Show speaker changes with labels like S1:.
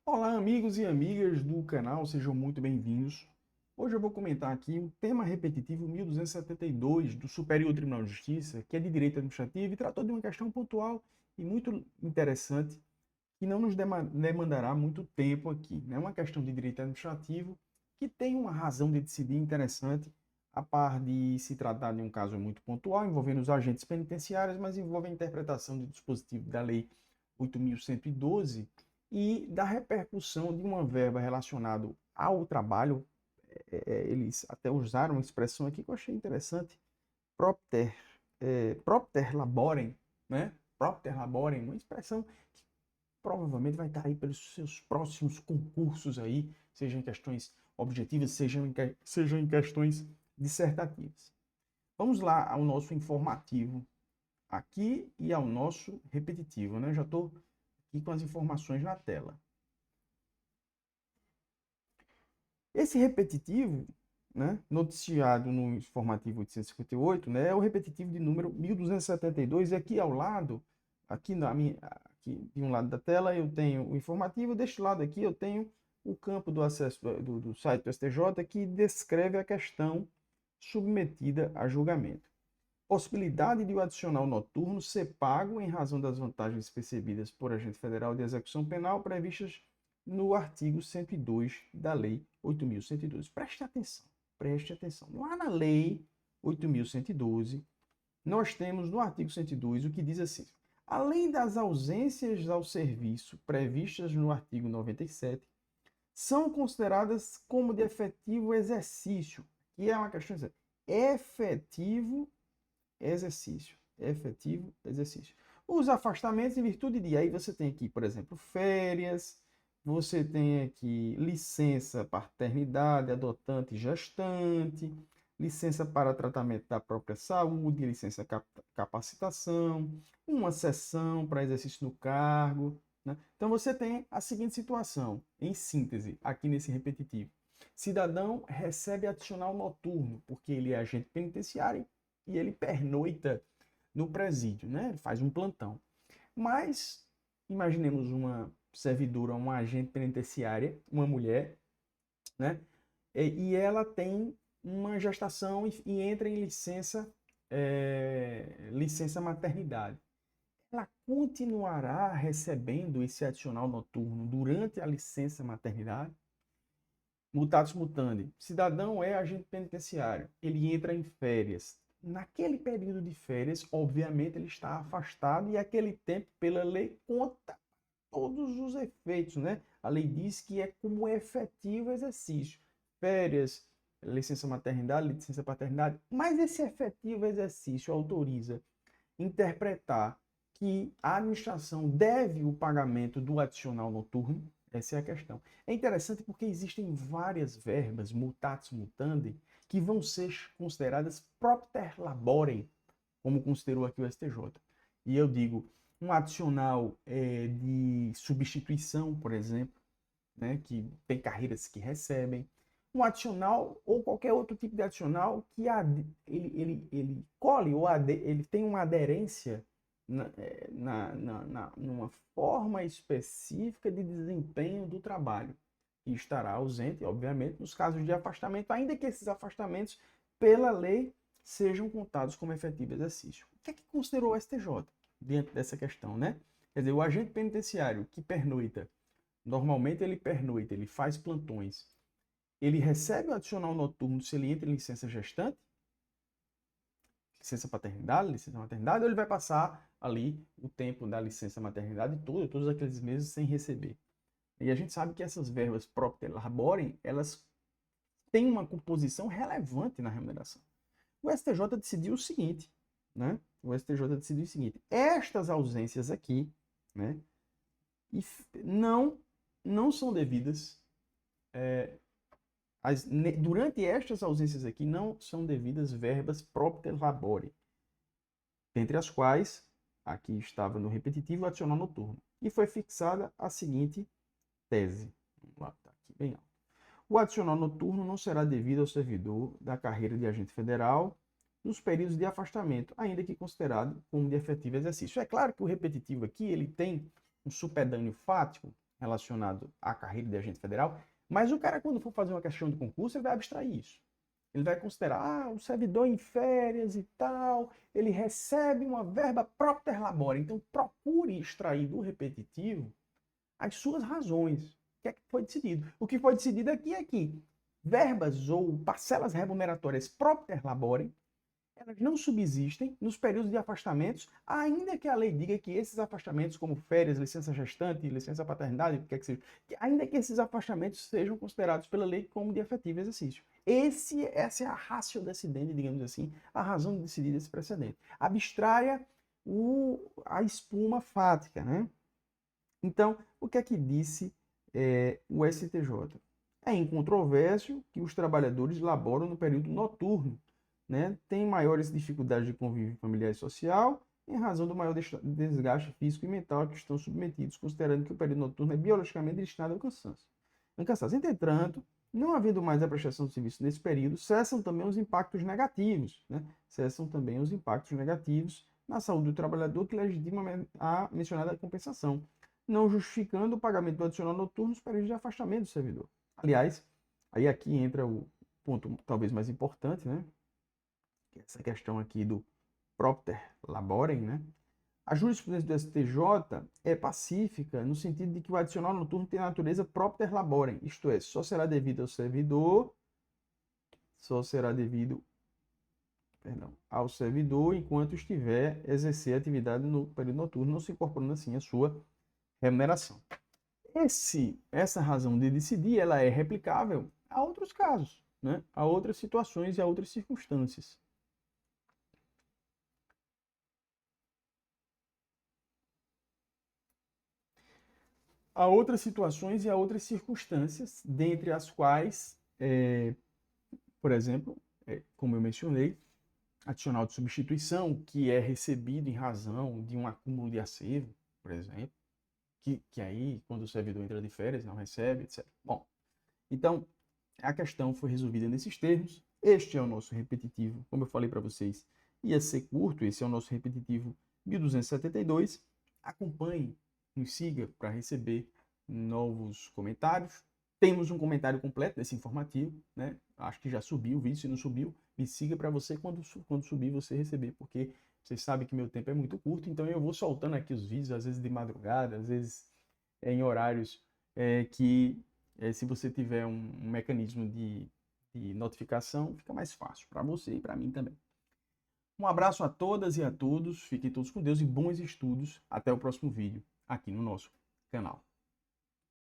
S1: Olá, amigos e amigas do canal, sejam muito bem-vindos. Hoje eu vou comentar aqui o tema repetitivo 1272 do Superior Tribunal de Justiça, que é de direito administrativo e tratou de uma questão pontual e muito interessante, que não nos demandará muito tempo aqui. É uma questão de direito administrativo que tem uma razão de decidir interessante, a par de se tratar de um caso muito pontual, envolvendo os agentes penitenciários, mas envolve a interpretação do dispositivo da Lei 8.112 e da repercussão de uma verba relacionada ao trabalho. Eles até usaram uma expressão aqui que eu achei interessante, propter, propter laborem, né? Propter laborem, uma expressão que provavelmente vai estar aí pelos seus próximos concursos aí, seja em questões objetivas, seja em questões dissertativas. Vamos lá ao nosso informativo aqui e ao nosso repetitivo, né? Já estou aqui com as informações na tela. Esse repetitivo, né, noticiado no informativo 858, né, é o repetitivo de número 1272, e aqui ao lado, aqui de um lado da tela eu tenho o informativo, deste lado aqui eu tenho o campo do acesso do site do STJ que descreve a questão submetida a julgamento. Possibilidade de o adicional noturno ser pago em razão das vantagens percebidas por agente federal de execução penal previstas no artigo 102 da Lei 8.112. Preste atenção, preste atenção. Lá na Lei 8.112, nós temos no artigo 102 o que diz assim: além das ausências ao serviço previstas no artigo 97, são consideradas como de efetivo exercício, que é uma questão de efetivo exercício. Efetivo exercício. Os afastamentos em virtude de aí você tem aqui, por exemplo, férias, você tem aqui licença paternidade, adotante e gestante, licença para tratamento da própria saúde, licença capacitação, uma sessão para exercício no cargo, né? Então você tem a seguinte situação, em síntese, aqui nesse repetitivo. Cidadão recebe adicional noturno, porque ele é agente penitenciário e ele pernoita no presídio, né? Ele faz um plantão. Mas imaginemos uma servidora, uma agente penitenciária, uma mulher, né? E ela tem uma gestação e entra em licença maternidade. Ela continuará recebendo esse adicional noturno durante a licença maternidade? Mutatis mutandi. Cidadão é agente penitenciário. Ele entra em férias. Naquele período de férias, obviamente, ele está afastado e aquele tempo, pela lei, conta todos os efeitos, né? A lei diz que é como efetivo exercício. Férias, licença maternidade, licença paternidade. Mas esse efetivo exercício autoriza interpretar que a administração deve o pagamento do adicional noturno. Essa é a questão. É interessante porque existem várias verbas, mutatis mutandi, que vão ser consideradas propter laborem, como considerou aqui o STJ. E eu digo, um adicional de substituição, por exemplo, né, que tem carreiras que recebem, um adicional ou qualquer outro tipo de adicional que ele colhe ou ele tem uma aderência numa forma específica de desempenho do trabalho e estará ausente, obviamente, nos casos de afastamento, ainda que esses afastamentos, pela lei, sejam contados como efetivo exercício. O que é que considerou o STJ dentro dessa questão, né? Quer dizer, o agente penitenciário que pernoita, normalmente ele pernoita, ele faz plantões, ele recebe o adicional noturno se ele entra em licença gestante, licença paternidade, licença maternidade, ou ele vai passar ali o tempo da licença maternidade todos aqueles meses sem receber. E a gente sabe que essas verbas propter laborem, elas têm uma composição relevante na remuneração. O STJ decidiu o seguinte, né? O STJ decidiu o seguinte: estas ausências aqui, né, não são devidas. Durante estas ausências aqui, não são devidas verbas propter labore, dentre as quais, aqui estava no repetitivo, adicional noturno. E foi fixada a seguinte tese. Vamos lá, está aqui bem alto. O adicional noturno não será devido ao servidor da carreira de agente federal nos períodos de afastamento, ainda que considerado como de efetivo exercício. É claro que o repetitivo aqui ele tem um supedâneo fático, relacionado à carreira de agente federal, mas o cara, quando for fazer uma questão de concurso, ele vai abstrair isso. Ele vai considerar, o servidor em férias e tal, ele recebe uma verba propter labore. Então, procure extrair do repetitivo as suas razões. O que é que foi decidido? O que foi decidido aqui é que verbas ou parcelas remuneratórias propter labore, elas não subsistem nos períodos de afastamentos, ainda que a lei diga que esses afastamentos, como férias, licença gestante, licença paternidade, o que quer que seja, ainda que esses afastamentos sejam considerados pela lei como de efetivo exercício. Essa é a ratio decidendi, digamos assim, a razão de decidir esse precedente. Abstraia a espuma fática, né? Então, o que é que disse o STJ? É incontrovérsil que os trabalhadores laboram no período noturno, né? Têm maiores dificuldades de convívio familiar e social, em razão do maior desgaste físico e mental a que estão submetidos, considerando que o período noturno é biologicamente destinado ao cansaço. Entretanto, não havendo mais a prestação de serviço nesse período, cessam também os impactos negativos, né? Cessam também os impactos negativos na saúde do trabalhador que legitimam a mencionada compensação, não justificando o pagamento do adicional noturno nos períodos de afastamento do servidor. Aliás, aí aqui entra o ponto talvez mais importante, né? Essa questão aqui do propter laborem, né? A jurisprudência do STJ é pacífica no sentido de que o adicional noturno tem a natureza propter laborem, isto é, só será devido ao servidor, ao servidor enquanto estiver exercer atividade no período noturno, não se incorporando assim a sua remuneração. Essa razão de decidir, ela é replicável a outros casos, né? A outras situações e a outras circunstâncias. A outras situações e a outras circunstâncias, dentre as quais, por exemplo, como eu mencionei, adicional de substituição, que é recebido em razão de um acúmulo de acervo, por exemplo, que aí, quando o servidor entra de férias, não recebe, etc. Bom, então, a questão foi resolvida nesses termos. Este é o nosso repetitivo, como eu falei para vocês, ia ser curto, esse é o nosso repetitivo 1272. Acompanhe, nos siga para receber novos comentários. Temos um comentário completo desse informativo, né? Acho que já subiu o vídeo, se não subiu, me siga para você quando subir você receber, porque vocês sabem que meu tempo é muito curto, então eu vou soltando aqui os vídeos, às vezes de madrugada, às vezes em horários que se você tiver um mecanismo de notificação, fica mais fácil para você e para mim também. Um abraço a todas e a todos, fiquem todos com Deus e bons estudos. Até o próximo vídeo aqui no nosso canal.